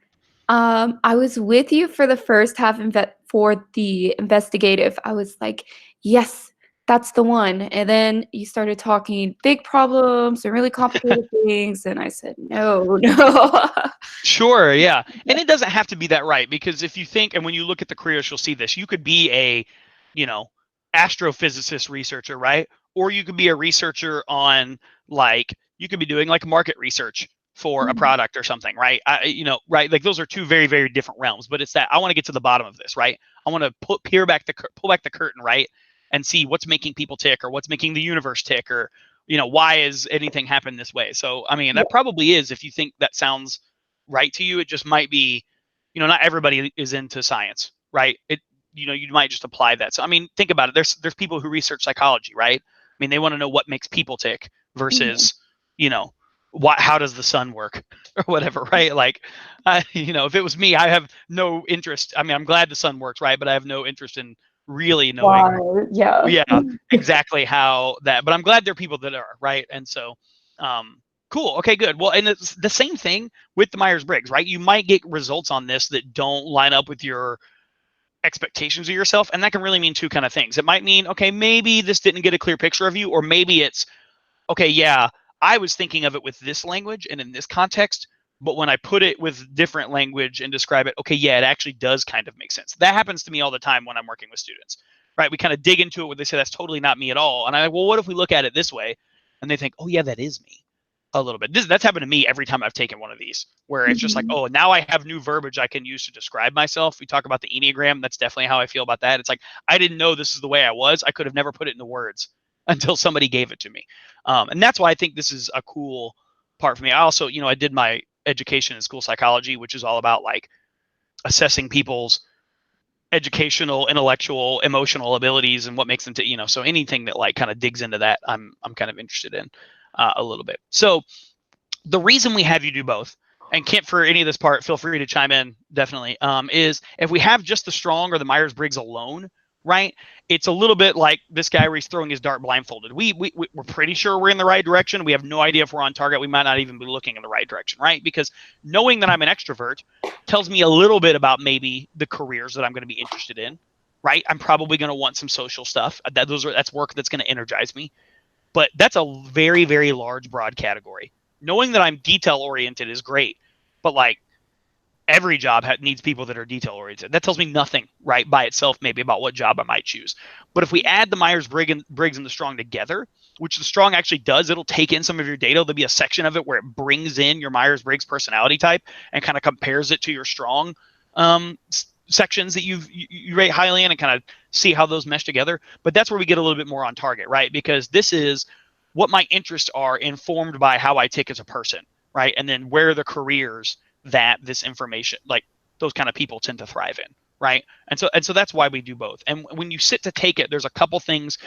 I was with you for the first half for the investigative. I was like, yes, that's the one. And then you started talking big problems and really complicated things. And I said, no. Sure, yeah. And it doesn't have to be that, right? Because if you think, and when you look at the careers, you'll see this. You could be a, astrophysicist researcher, right? Or you could be a researcher on you could be doing market research for a product or something, right? Right? Like those are two very, very different realms. But it's that I want to get to the bottom of this, right? I want to pull back the curtain, right? And see what's making people tick, or what's making the universe tick, or why is anything happen this way? So I mean, that probably is, if you think that sounds right to you. It just might be, not everybody is into science, right? You might just apply that. So I mean, think about it. There's people who research psychology, right? I mean, they want to know what makes people tick versus, how does the sun work or whatever, right? Like, if it was me, I have no interest. I mean, I'm glad the sun works, right? But I have no interest in really knowing, exactly how that. But I'm glad there are people that are, right? And so, cool. Okay, good. Well, and it's the same thing with the Myers-Briggs, right? You might get results on this that don't line up with your expectations of yourself, and that can really mean two kind of things. It might mean, okay, maybe this didn't get a clear picture of you, or maybe it's, okay, yeah, I was thinking of it with this language and in this context, but when I put it with different language and describe it, okay, yeah, it actually does kind of make sense. That happens to me all the time when I'm working with students, right? We kind of dig into it where they say, that's totally not me at all. And well, what if we look at it this way? And they think, oh yeah, that is me. A little bit. That's happened to me every time I've taken one of these, where it's just like, oh, now I have new verbiage I can use to describe myself. We talk about the Enneagram. That's definitely how I feel about that. It's like, I didn't know this is the way I was. I could have never put it into words until somebody gave it to me. And that's why I think this is a cool part for me. I also, I did my education in school psychology, which is all about assessing people's educational, intellectual, emotional abilities and what makes them to, so anything that kind of digs into that, I'm kind of interested in. A little bit. So the reason we have you do both, and Kent, for any of this part, feel free to chime in, definitely, is if we have just the Strong or the Myers-Briggs alone, right, it's a little bit like this guy where he's throwing his dart blindfolded. We're pretty sure we're in the right direction. We have no idea if we're on target. We might not even be looking in the right direction, right? Because knowing that I'm an extrovert tells me a little bit about maybe the careers that I'm going to be interested in, right? I'm probably going to want some social stuff. That's work that's going to energize me. But that's a very, very large, broad category. Knowing that I'm detail-oriented is great, but every job needs people that are detail-oriented. That tells me nothing, right, by itself, maybe about what job I might choose. But if we add the Myers-Briggs and the Strong together, which the Strong actually does, it'll take in some of your data. There'll be a section of it where it brings in your Myers-Briggs personality type and kind of compares it to your Strong sections that you rate highly in, and kind of see how those mesh together. But that's where we get a little bit more on target, right? Because this is what my interests are, informed by how I tick as a person, right? And then where are the careers that this information, those kind of people, tend to thrive in, right? And so that's why we do both. And when you sit to take it, there's a couple things,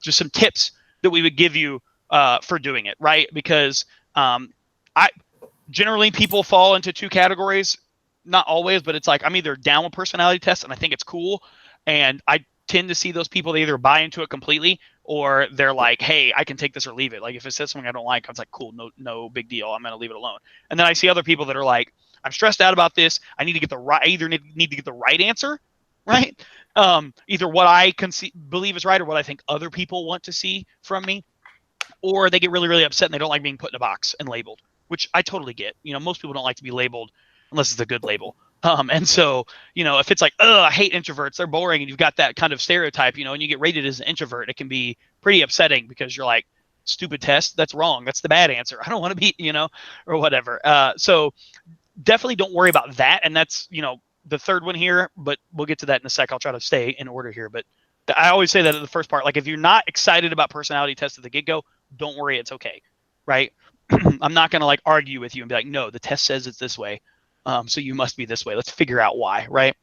just some tips that we would give you for doing it, right? Because generally people fall into two categories. Not always, but it's I'm either down with personality tests and I think it's cool, and I tend to see those people, they either buy into it completely, or they're like, hey, I can take this or leave it. If it says something I don't like, I'm cool, no big deal, I'm gonna leave it alone. And then I see other people that are like, I'm stressed out about this, I need to get the right, I either need to get the right answer, right? Either what I believe is right or what I think other people want to see from me, or they get really, really upset and they don't like being put in a box and labeled, which I totally get. Most people don't like to be labeled unless it's a good label. And so, if it's I hate introverts, they're boring, and you've got that kind of stereotype, and you get rated as an introvert, it can be pretty upsetting because you're like, stupid test, that's wrong, that's the bad answer, I don't want to be, or whatever. So definitely don't worry about that. And that's, the third one here, but we'll get to that in a sec. I'll try to stay in order here. But I always say that in the first part, if you're not excited about personality tests at the get-go, don't worry, it's okay, right? I'm not going to argue with you and be like, no, the test says it's this way. So you must be this way. Let's figure out why, right?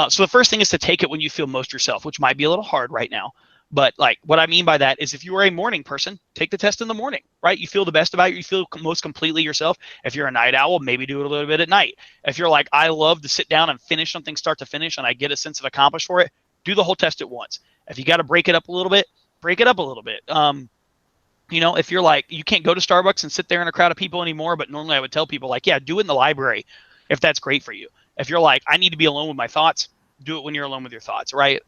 So the first thing is to take it when you feel most yourself, which might be a little hard right now. But what I mean by that is, if you are a morning person, take the test in the morning, right? You feel the best about it. You feel most completely yourself. If you're a night owl, maybe do it a little bit at night. If you're I love to sit down and finish something start to finish, and I get a sense of accomplish for it, do the whole test at once. If you got to break it up a little bit, break it up a little bit. If you're you can't go to Starbucks and sit there in a crowd of people anymore, but normally I would tell people yeah, do it in the library if that's great for you. If you're I need to be alone with my thoughts, do it when you're alone with your thoughts, right?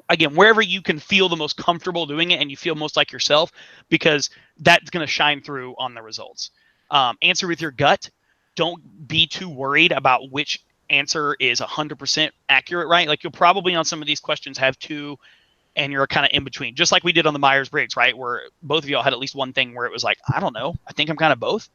again, wherever you can feel the most comfortable doing it and you feel most like yourself, because that's going to shine through on the results. Answer with your gut. Don't be too worried about which answer is 100% accurate, right? Like you'll probably on some of these questions have two and you're kind of in between, just like we did on the Myers-Briggs, right? Where both of y'all had at least one thing where it was like, I don't know, I think I'm kind of both.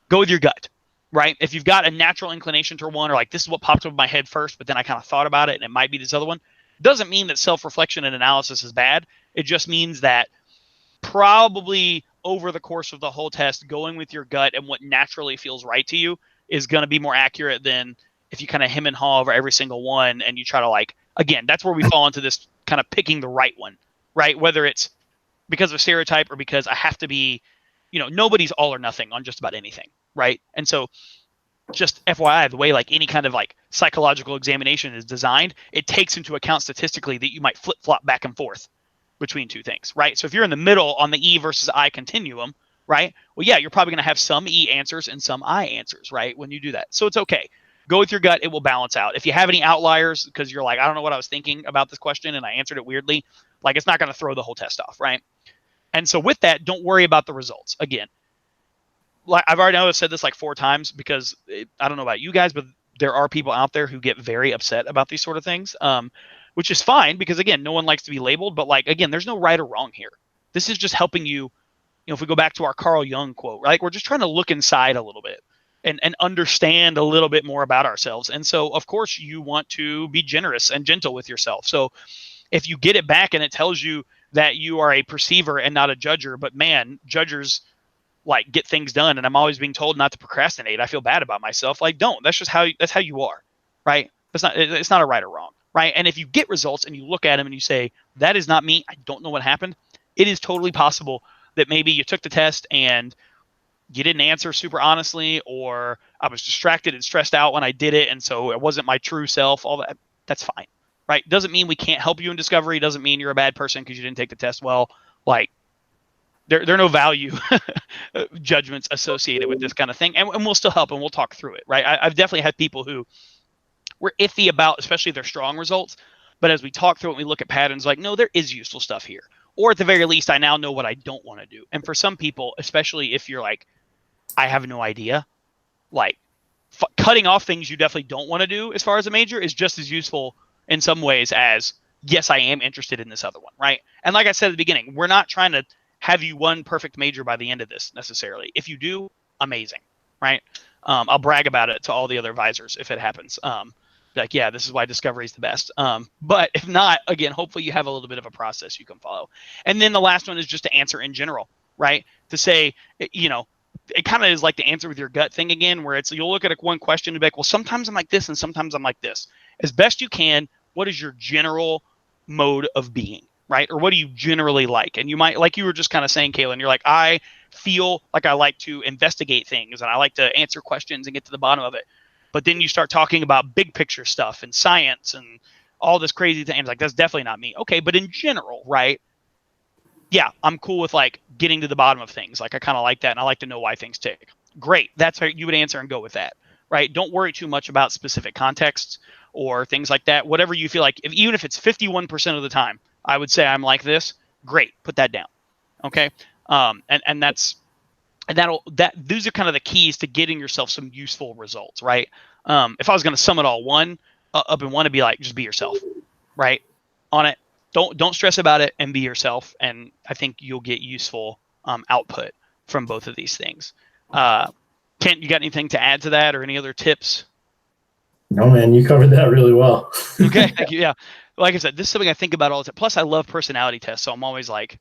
Go with your gut, right? If you've got a natural inclination to one, or like this is what popped up in my head first, but then I kind of thought about it and it might be this other one, doesn't mean that self-reflection and analysis is bad. It just means that probably over the course of the whole test, going with your gut and what naturally feels right to you is going to be more accurate than if you kind of hem and haw over every single one and you try to like, again, that's where we fall into this kind of picking the right one, right? Whether it's because of a stereotype or because I have to be, nobody's all or nothing on just about anything, right? And so just FYI, the way like any kind of like psychological examination is designed, it takes into account statistically that you might flip-flop back and forth between two things, right? So if you're in the middle on the E versus I continuum, right? Well, yeah, you're probably going to have some E answers and some I answers, right? When you do that. So it's okay. Go with your gut. It will balance out. If you have any outliers because you're like, I don't know what I was thinking about this question and I answered it weirdly, like it's not going to throw the whole test off, right? And so with that, don't worry about the results. Again, like I've said this like 4 times because I don't know about you guys, but there are people out there who get very upset about these sort of things, which is fine because again, no one likes to be labeled, but like, again, there's no right or wrong here. This is just helping you, if we go back to our Carl Jung quote, right? We're just trying to look inside a little bit and understand a little bit more about ourselves. And so of course you want to be generous and gentle with yourself. So if you get it back and it tells you that you are a perceiver and not a judger, but man, judgers like get things done and I'm always being told not to procrastinate. I feel bad about myself. Like, don't. That's just how you are, right? It's not a right or wrong, right? And if you get results and you look at them and you say, that is not me, I don't know what happened, it is totally possible that maybe you took the test and you didn't answer super honestly, or I was distracted and stressed out when I did it, and so it wasn't my true self. All that, that's fine, right? Doesn't mean we can't help you in discovery. Doesn't mean you're a bad person because you didn't take the test well. Like, there are no value judgments associated with this kind of thing, and we'll still help and we'll talk through it, right? I've definitely had people who were iffy about, especially their strong results, but as we talk through it, we look at patterns like, no, there is useful stuff here, or at the very least, I now know what I don't want to do. And for some people, especially if you're like, I have no idea, like cutting off things you definitely don't want to do as far as a major is just as useful in some ways as, yes, I am interested in this other one, right? And like I said at the beginning, we're not trying to have you one perfect major by the end of this necessarily. If you do, amazing, right? I'll brag about it to all the other advisors if it happens. Like, yeah, this is why discovery is the best. But if not, again, hopefully you have a little bit of a process you can follow. And then the last one is just to answer in general, right? To say, it kind of is like the answer with your gut thing again, where it's, you'll look at one question and be like, well, sometimes I'm like this and sometimes I'm like this. As best you can, what is your general mode of being? Right? Or what do you generally like? And you might, like you were just kind of saying, Kaylin, you're like, I feel like I like to investigate things and I like to answer questions and get to the bottom of it. But then you start talking about big picture stuff and science and all this crazy things. Like, that's definitely not me. Okay. But in general, right? Yeah, I'm cool with like getting to the bottom of things. Like, I kind of like that. And I like to know why things tick. Great. That's how you would answer and go with that. Right? Don't worry too much about specific contexts or things like that. Whatever you feel like, even if it's 51% of the time, I would say I'm like this. Great, put that down. Okay, those are kind of the keys to getting yourself some useful results, right? If I was going to sum it all up in one, it'd be like, just be yourself, right? On it, don't stress about it and be yourself, and I think you'll get useful output from both of these things. Kent, you got anything to add to that or any other tips? No, man, you covered that really well. Okay, thank you. Yeah. Like I said, this is something I think about all the time. Plus, I love personality tests, so I'm always like,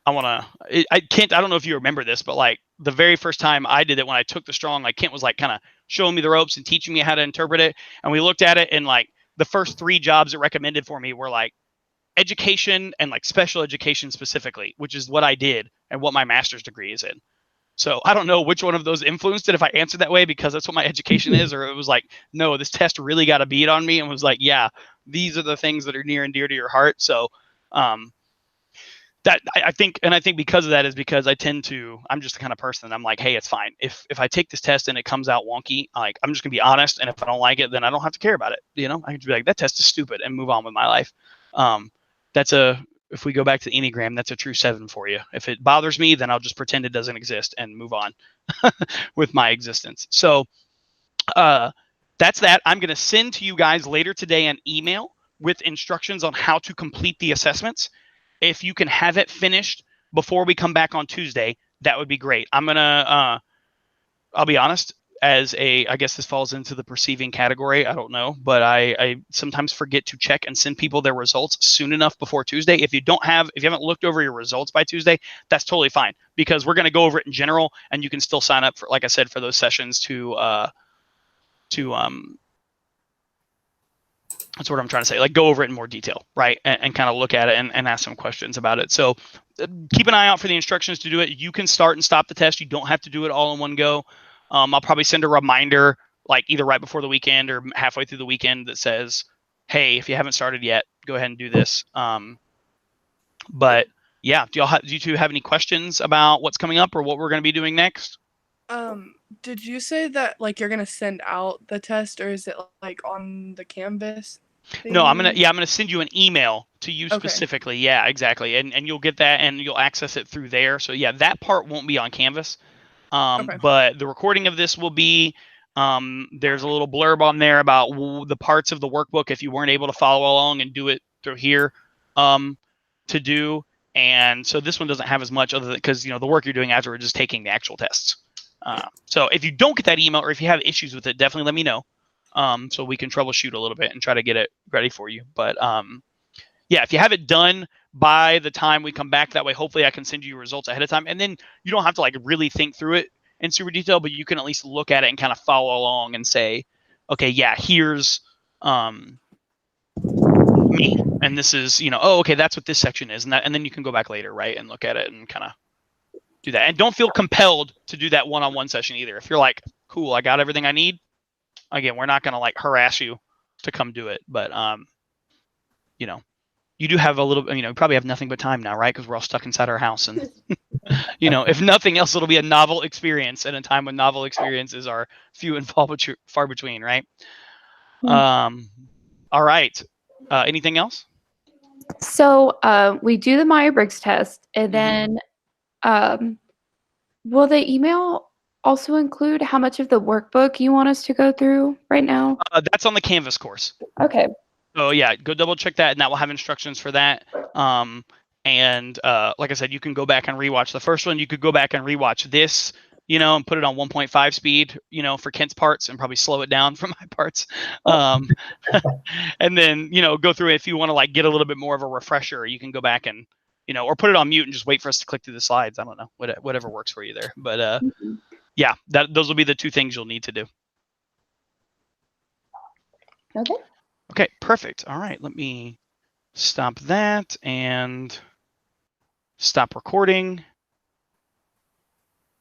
I don't know if you remember this, but like the very first time I did it when I took the strong, like Kent was like kind of showing me the ropes and teaching me how to interpret it. And we looked at it, and like the first 3 jobs it recommended for me were like education and like special education specifically, which is what I did and what my master's degree is in. So I don't know which one of those influenced it, if I answered that way because that's what my education is, or it was like, no, this test really got a beat on me and was like, yeah, these are the things that are near and dear to your heart. So that I think because of that is because I'm just the kind of person, I'm like, hey, it's fine. If I take this test and it comes out wonky, like, I'm just gonna be honest. And if I don't like it, then I don't have to care about it. I can just be like, that test is stupid and move on with my life. If we go back to the Enneagram, that's a true 7 for you. If it bothers me, then I'll just pretend it doesn't exist and move on with my existence. So that's that. I'm going to send to you guys later today an email with instructions on how to complete the assessments. If you can have it finished before we come back on Tuesday, that would be great. I'm going to, I'll be honest, I guess this falls into the perceiving category. I don't know, but I sometimes forget to check and send people their results soon enough before Tuesday. If you haven't looked over your results by Tuesday, that's totally fine, because we're going to go over it in general, and you can still sign up for, like I said, for those sessions that's what I'm trying to say, like go over it in more detail, right? And kind of look at it and ask some questions about it. So keep an eye out for the instructions to do it. You can start and stop the test. You don't have to do it all in one go. I'll probably send a reminder, like either right before the weekend or halfway through the weekend, that says, hey, if you haven't started yet, go ahead and do this. But yeah, do you two have any questions about what's coming up or what we're going to be doing next? Did you say that like you're gonna send out the test, or is it like on the Canvas thing? No, I'm gonna send you an email to you specifically. Yeah, exactly. And you'll get that and you'll access it through there. So yeah, that part won't be on Canvas. But the recording of this will be, there's a little blurb on there about the parts of the workbook if you weren't able to follow along and do it through here to do. And so this one doesn't have as much, other than because the work you're doing afterwards is taking the actual tests. So if you don't get that email, or if you have issues with it, definitely let me know, so we can troubleshoot a little bit and try to get it ready for you. But yeah, if you have it done by the time we come back, that way hopefully I can send you your results ahead of time, and then you don't have to like really think through it in super detail, but you can at least look at it and kind of follow along and say, okay, yeah, here's me, and this is oh, okay, that's what this section is, and then you can go back later, right, and look at it and kind of do that. And don't feel compelled to do that one-on-one session either. If you're like, cool, I got everything I need, again, we're not going to like harass you to come do it. But you do have a little, you probably have nothing but time now, right? Because we're all stuck inside our house, and if nothing else, it'll be a novel experience, and a time when novel experiences are few and far between, right? All right. Anything else? So we do the Myers-Briggs test, and then will the email also include how much of the workbook you want us to go through right now? That's on the Canvas course. Okay. So yeah, go double check that, and that will have instructions for that. And like I said, you can go back and rewatch the first one. You could go back and rewatch this, and put it on 1.5 speed, for Kent's parts, and probably slow it down for my parts. And then, go through it. If you want to like get a little bit more of a refresher, you can go back and, or put it on mute and just wait for us to click through the slides. I don't know, whatever works for you there. But yeah, those will be the two things you'll need to do. Okay. Okay, perfect. All right, let me stop that and stop recording.